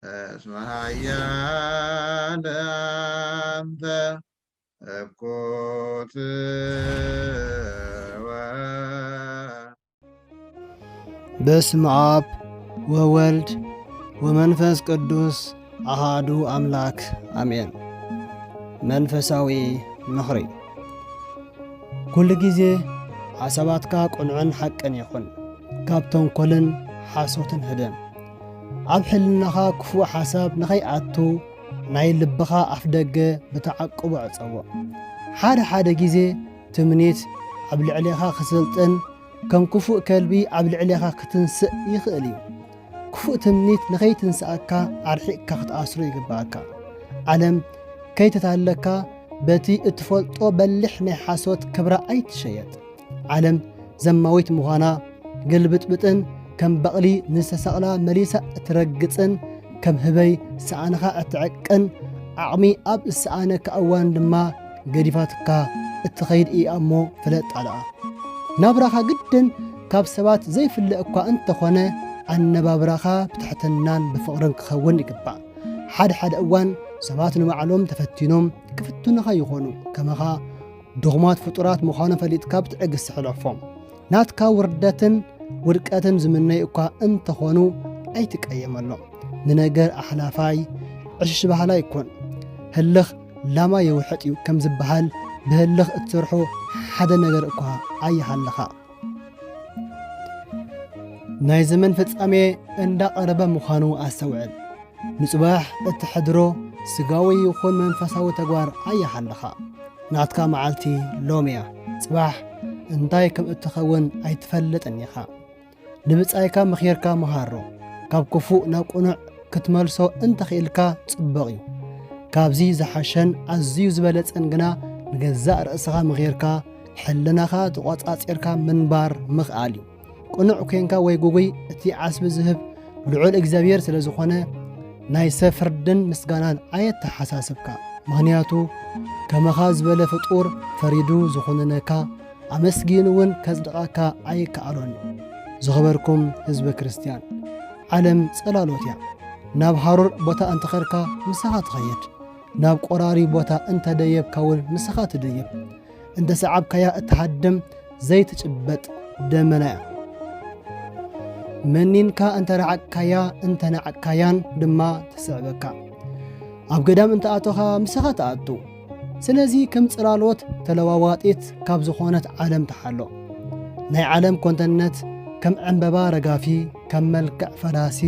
እስመ ኃያል አንተ እኩት በስመ አብ ወወልድ ወመንፈስ ቅዱስ አሃዱ አምላክ አሜን። መንፈሳዊ ምኽሪ ኩሉ ጊዜ ሓሳባትካ ቁኑዕን ሓቅን ይኹን፣ ካብ ተንኰልን ሓሶትን ህደም። ኣብ ሕልናኻ ክፉእ ሓሳብ ንኸይኣቱ ናይ ልብኻ ኣፍ ደገ ብተዓቅቦ ዕፀዎ። ሓደ ጊዜ ትምኒት ኣብ ልዕሊኻ ክስልጥን ከም ክፉእ ከልቢ ኣብ ልዕሊኻ ክትንስእ ይኽእል እዩ። ክፉእ ትምኒት ንኸይትንስኣካ ኣርሒቕካ ክትኣስሩ ይግባኣካ። ዓለም ከይተታለካ በቲ እትፈልጦ በሊሕ ናይ ሓሶት ክብራ ኣይትሸየጥ። ዓለም ዘማዊት ምዃና ግልብጥብጥን ከም በቕሊ ንዝተሰቕላ መሊሳ እትረግፅን ከም ህበይ ሰኣንኻ እትዕቅን ዓቕሚ ኣብ እሰኣነካ እዋን ድማ ገዲፋትካ እትኸይድ እያ እሞ ፍለጥ ኣልኣ። ናብራኻ ግድን ካብ ሰባት ዘይፍልእ እኳ እንተኾነ ኣነባብራኻ ብትሕትናን ብፍቕርን ክኸውን ይግባእ። ሓደ እዋን ሰባት ንባዕሎም ተፈቲኖም ክፍትኑኻ ይኾኑ። ከመኻ ድኹማት ፍጡራት ምዃኖም ፈሊጥካ ብትዕግስ ትሕለፎም። ናትካ ውርደትን ውድቀትን ዝምነይ እኳ እንተኾኑ ኣይትቀየመሎም። ንነገር ኣሕላፋይ ዕሽሽ ባህላ ይኮን። ህልኽ ላማ የውሕጥ እዩ ከም ዝበሃል ብህልኽ እትሰርሖ ሓደ ነገር እኳ ኣይሃለኻ። ናይ ዘመን ፍጻሜ እንዳቐረበ ምዃኑ ኣስተውዕል። ንጽባሕ እትሕድሮ ስጋዊ ይኹን መንፈሳዊ ተግባር ኣይሃለኻ። ናትካ መዓልቲ ሎምያ ጽባሕ እንታይ ከም እትኸውን ኣይትፈልጥን ኢኻ። ንብጻይካ ምኽርካ መሃሮ ካብ ክፉእ ናብ ቁኑዕ ክትመልሶ እንተኽኢልካ ጽቡቕ እዩ። ካብዚ ዝሓሸን ኣዝዩ ዝበለጸን ግና ንገዛእ ርእስኻ ምኽርካ ሕልናኻ ተቖጻጺርካ ምንባር ምኽኣል እዩ። ቁኑዕ ኮንካ ወይ ጉጉይ እቲ ዓስቢ ዝህብ ልዑል እግዚኣብሔር ስለ ዝኾነ ናይ ሰብ ፍርድን ምስጋናን ኣየተሓሳስብካ። ምኽንያቱ ከመኻ ዝበለ ፍጡር ፈሪዱ ዝኾነነካ ኣመስጊኑ እውን ከጽድቓካ ኣይከኣሎን። ዝኸበርኩም ህዝበ ክርስቲያን፣ ዓለም ጸላሎት እያ። ናብ ሃሩር ቦታ እንተኸድካ ንስኻ ትኸይድ፣ ናብ ቆራሪ ቦታ እንተደየብካ እውን ንስኻ ትድይብ። እንተ ሰዓብካያ እትሃድም ዘይትጭበጥ ደመና እያ። መኒንካ እንተረዓቅካያ እንተነዓቅካያን ድማ ተስዕበካ። ኣብ ገዳም እንተኣቶኻ ምስኻ ተኣቱ። ስለዚ ከም ጽላሎት ተለዋዋጢት ካብ ዝኾነት ዓለም ተሓሎ። ናይ ዓለም ኮንተነት ከም ዕምበባ ረጋፊ፣ ከም መልክዕ ፈላሲ፣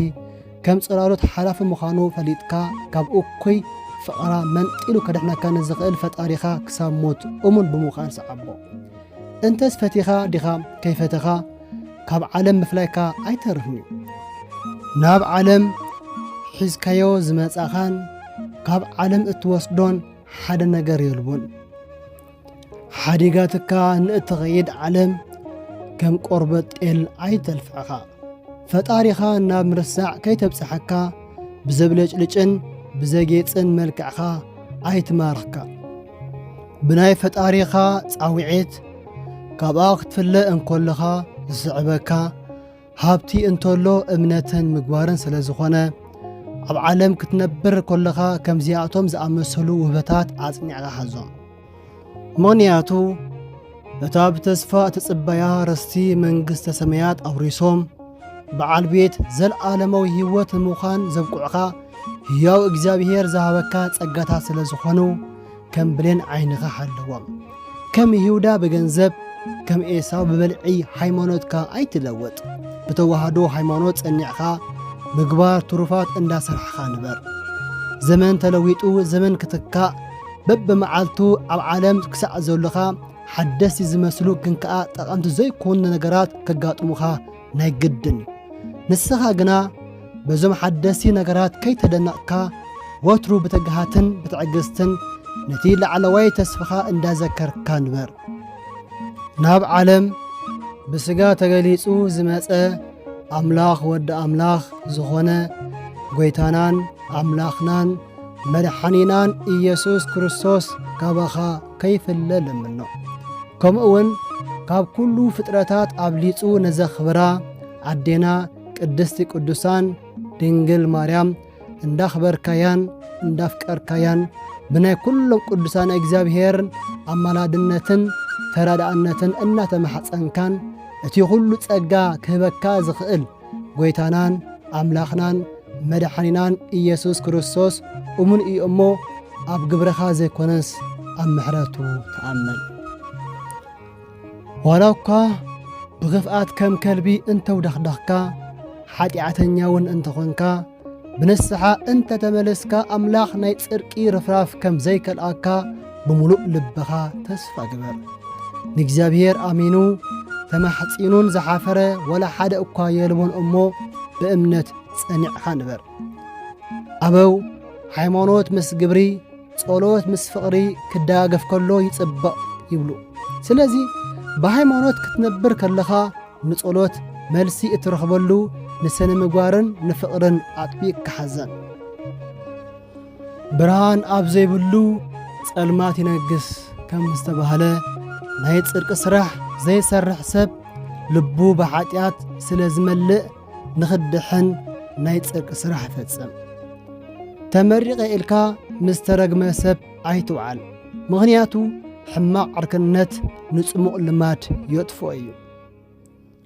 ከም ጽላሎት ሓላፊ ምዃኑ ፈሊጥካ ካብ እኩይ ፍቕራ መንጢሉ ከድሕነካ ንዝኽእል ፈጣሪኻ ክሳብ ሞት እሙን ብምዃን ሰዓቦ። እንተስ ፈቲኻ ዲኻ ከይፈተኻ ካብ ዓለም ምፍላይካ ኣይተርፍን እዩ። ናብ ዓለም ሒዝካዮ ዝመጻኻን ካብ ዓለም እትወስዶን ሓደ ነገር የልቡን። ሓዲጋትካ ንእትኸይድ ዓለም ከም ቆርበት ጤል ኣይተልፍዕኻ። ፈጣሪኻ ናብ ምርሳዕ ከይተብጽሐካ ብዘብለጭልጭን ብዘጌጽን መልክዕኻ ኣይትማርኽካ። ብናይ ፈጣሪኻ ጻዊዒት ካብኣ ክትፍለእ እንኰለኻ ዝስዕበካ ሃብቲ እንተሎ እምነትን ምግባርን ስለ ዝኾነ ኣብ ዓለም ክትነብር ከለኻ ከምዚኣቶም ዝኣመሰሉ ውህበታት ኣጽኒዕኻ ሓዞም። ምኽንያቱ እታ ብተስፋ እትጽበያ ርስቲ መንግሥተ ሰማያት ኣውሪሶም በዓል ቤት ዘለዓለማዊ ሕይወት ንምዃን ዘብቁዕኻ ሕያው እግዚኣብሔር ዝሃበካ ጸጋታት ስለ ዝኾኑ ከም ብሌን ዓይንኻ ሓለዎም። ከም ይሁዳ ብገንዘብ ከም ኤሳው ብበልዒ ሃይማኖትካ ኣይትለወጥ። ብተዋህዶ ሃይማኖት ጸኒዕኻ ምግባር ትሩፋት እንዳሰርሕኻ ንበር። ዘመን ተለዊጡ ዘመን ክትካእ በብመዓልቱ ኣብ ዓለም ክሳዕ ዘለኻ ሓደስቲ ዝመስሉ ግን ከኣ ጠቐምቲ ዘይኮኑ ነገራት ከጋጥሙኻ ናይ ግድን እዩ። ንስኻ ግና በዞም ሓደስቲ ነገራት ከይተደነቕካ ወትሩ ብትግሃትን ብትዕግስትን ነቲ ላዕለዋይ ተስፋኻ እንዳዘከርካ ንበር። ናብ ዓለም ብስጋ ተገሊጹ ዝመጸ ኣምላኽ ወዲ ኣምላኽ ዝኾነ ጐይታናን ኣምላኽናን መድኃኒናን ኢየሱስ ክርስቶስ ካባኻ ከይፍለ ልምኖ። ከምኡውን ካብ ኩሉ ፍጥረታት ኣብሊጹ ነዘኽብራ ኣዴና ቅድስቲ ቅዱሳን ድንግል ማርያም እንዳኽበርካያን እንዳፍቀርካያን ብናይ ኩሎም ቅዱሳን እግዚኣብሔርን ኣማላድነትን ተራዳእነትን እናተማሕፀንካን እቲ ኩሉ ጸጋ ክህበካ ዝኽእል ጐይታናን ኣምላኽናን መድኃኒናን ኢየሱስ ክርስቶስ እሙን እዩ እሞ ኣብ ግብረኻ ዘይኮነስ ኣብ ምሕረቱ ተኣመን። ዋላ እኳ ብኽፍኣት ከም ከልቢ እንተውዳኽዳኽካ ሓጢኣተኛውን እንተኾንካ ብንስሓ እንተተመለስካ ኣምላኽ ናይ ጽድቂ ርፍራፍ ከም ዘይከልኣካ ብምሉእ ልበኻ ተስፋ ግበር። ንእግዚኣብሔር ኣሚኑ ተማሕፂኑን ዝሓፈረ ወላ ሓደ እኳ የልቦን እሞ ብእምነት ጸኒዕኻ ንበር። ኣበው ሃይማኖት ምስ ግብሪ ጸሎት ምስ ፍቕሪ ክደጋገፍ ከሎ ይጽበቕ ይብሉ። ስለዚ ብሃይማኖት ክትነብር ከለኻ ንጸሎት መልሲ እትረኽበሉ ንሰነ ምግባርን ንፍቕርን ኣጥቢቕ ክሓዘን። ብርሃን ኣብ ዘይብሉ ጸልማት ይነግስ ከም ዝተባህለ ናይ ጽድቂ ስራሕ ዘይሰርሕ ሰብ ልቡ ብኃጢአት ስለ ዝመልእ ንኽድሕን ናይ ጽድቂ ስራሕ ይፈጽም። ተመሪቐ ኢልካ ምስ ተረግመ ሰብ ኣይትውዓል። ምኽንያቱ ሕማቕ ዕርክነት ንጽሙቕ ልማድ የጥፍኦ እዩ።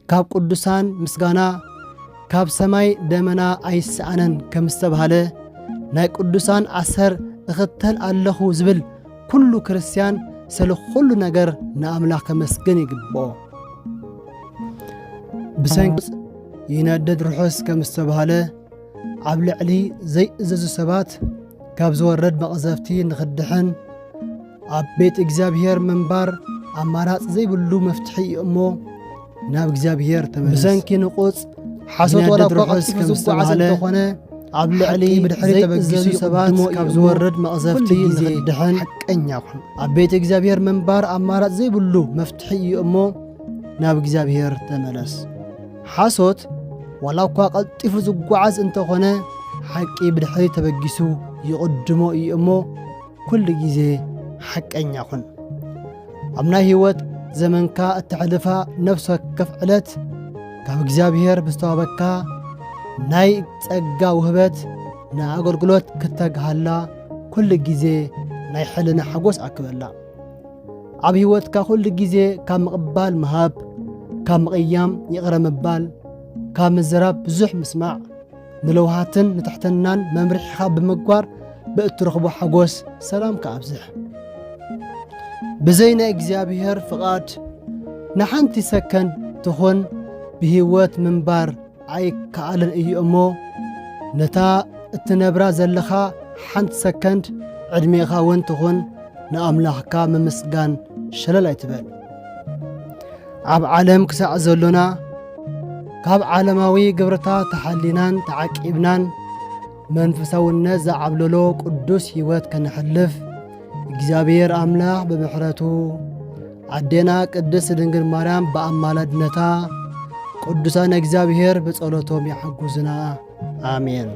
ካብ ቅዱሳን ምስጋና ካብ ሰማይ ደመና ኣይሰኣነን ከም ዝተባህለ ናይ ቅዱሳን ኣሰር እኽተል ኣለኹ ዝብል ኩሉ ክርስቲያን ስለ ኩሉ ነገር ንኣምላኽ ከመስግን ይግብኦ። ብሰንኪ ይነድድ ርሑስ ከም ዝተባህለ ኣብ ልዕሊ ዘይእዘዙ ሰባት ካብ ዝወረድ መቕዘፍቲ ንኽድሕን ኣብ ቤት እግዚአብሔር መንባር ኣማራጽ ዘይብሉ መፍትሒ እዩ እሞ ናብ እግዚአብሔር ተመለስ። ብሰንኪ ንቁጽ ሓሶት ወላ እኳ ቐልጢፉ ዝጓዓዝ እንተኾነ ኣብ ልዕሊ ብድሕሪ ተበጊሱ ሰባት ካብ ዝወረድ መቕዘፍቲ ንኽድሕን ሓቀኛ ኩን። ኣብ ቤት እግዚአብሔር መንባር ኣማራጽ ዘይብሉ መፍትሒ እዩ እሞ ናብ እግዚአብሔር ተመለስ። ሓሶት ወላ እኳ ቐልጢፉ ዝጓዓዝ እንተኾነ ሓቂ ብድሕሪ ተበጊሱ ይቕድሞ እዩ እሞ ኩሉ ጊዜ ሓቀኛ ኩን። ኣብ ናይ ህይወት ዘመንካ እትሕልፋ ነፍሲ ወከፍ ዕለት ካብ እግዚአብሔር ብዝተዋበካ ናይ ጸጋ ውህበት ንኣገልግሎት ክትተግሃላ ኩሉ ጊዜ ናይ ሕልና ሓጐስ ኣክበላ። ኣብ ህይወትካ ኩሉ ጊዜ ካብ ምቕባል ምሃብ፣ ካብ ምቕያም ይቕረ ምባል፣ ካብ ምዝራብ ብዙሕ ምስማዕ፣ ንለውሃትን ንትሕትናን መምርሒኻ ብምግባር ብእትረኽቦ ሓጐስ ሰላም ከኣብዝሕ። ብዘይ ናይ እግዚአብሔር ፍቓድ ንሓንቲ ሰከንድ ትኹን ብህይወት ምንባር ኣይከኣልን እዩ እሞ ነታ እትነብራ ዘለኻ ሓንቲ ሰከንድ ዕድሜኻ እውን ትኹን ንኣምላኽካ ምምስጋን ሸለል ኣይትበል። ኣብ ዓለም ክሳዕ ዘሎና ካብ ዓለማዊ ግብርታት ተሓሊናን ተዓቂብናን መንፈሳውነት ዝዓብለሎ ቅዱስ ህይወት ከንሕልፍ እግዚአብሔር ኣምላኽ ብምሕረቱ ኣዴና ቅድስት ድንግል ማርያም በኣማላድነታ ቅዱሳን እግዚአብሔር በጸሎቶም ያሐጉዝና አሜን።